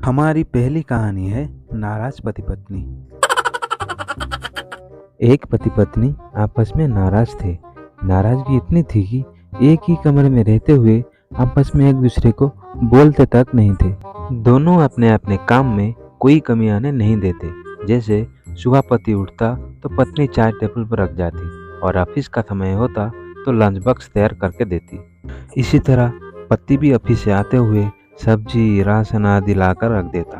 हमारी पहली कहानी है नाराज पति पत्नी। एक पति पत्नी आपस में नाराज थे। नाराजगी इतनी थी कि एक ही कमरे में रहते हुए आपस में एक दूसरे को बोलते तक नहीं थे। दोनों अपने अपने काम में कोई कमी आने नहीं देते। जैसे सुबह पति उठता तो पत्नी चाय टेबल पर रख जाती और ऑफिस का समय होता तो लंच बॉक्स तैयार करके देती। इसी तरह पति भी ऑफिस से आते हुए सब्जी राशन आदि लाकर रख देता।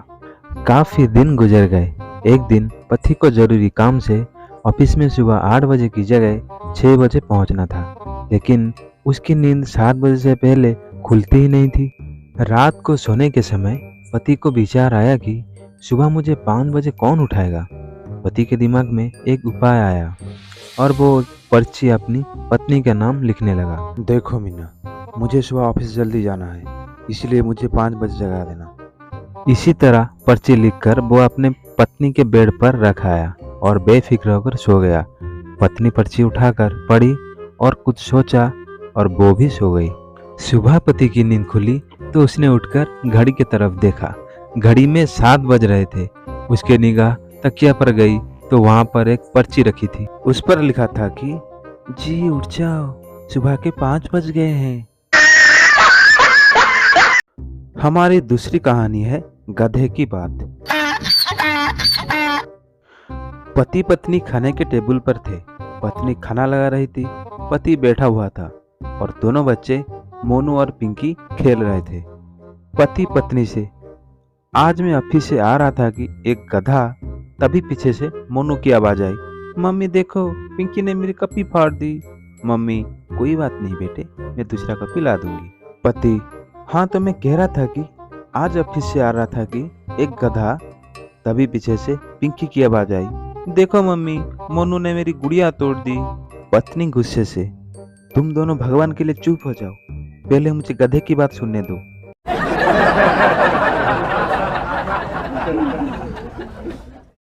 काफी दिन गुजर गए। एक दिन पति को जरूरी काम से ऑफिस में सुबह 8 बजे की जगह 6 बजे पहुंचना था, लेकिन उसकी नींद 7 बजे से पहले खुलती ही नहीं थी। रात को सोने के समय पति को विचार आया कि सुबह मुझे 5 बजे कौन उठाएगा। पति के दिमाग में एक उपाय आया और वो पर्ची अपनी पत्नी का नाम लिखने लगा। देखो मीना, मुझे सुबह ऑफिस जल्दी जाना है, इसलिए मुझे 5 बजे जगा देना। इसी तरह पर्ची लिखकर वो अपने पत्नी के बेड पर रख आया और बेफिक्र होकर सो गया। पत्नी पर्ची उठाकर पढ़ी और कुछ सोचा और वो भी सो गई। सुबह पति की नींद खुली तो उसने उठकर घड़ी की तरफ देखा। घड़ी में 7 बज रहे थे। उसकी निगाह तकिया पर गई तो वहां पर एक पर्ची रखी थी। उस पर लिखा था कि जी उठ जाओ, सुबह के 5 बज गए हैं। हमारी दूसरी कहानी है गधे की बात। पति पत्नी खाने के टेबल पर थे। पत्नी खाना लगा रही थी, पति बैठा हुआ था और दोनों बच्चे मोनू और पिंकी खेल रहे थे। पति पत्नी से, आज मैं ऑफिस से आ रहा था कि एक गधा, तभी पीछे से मोनू की आवाज आई, मम्मी देखो पिंकी ने मेरी कपी फाड़ दी। मम्मी, कोई बात नहीं बेटे, मैं दूसरा कपी ला दूंगी। पति, हाँ तो मैं कह रहा था कि आज ऑफिस से आ रहा था कि एक गधा, तभी पीछे से पिंकी की आवाज आई, देखो मम्मी मोनू ने मेरी गुड़िया तोड़ दी। पत्नी गुस्से से, तुम दोनों भगवान के लिए चुप हो जाओ, पहले मुझे गधे की बात सुनने दो।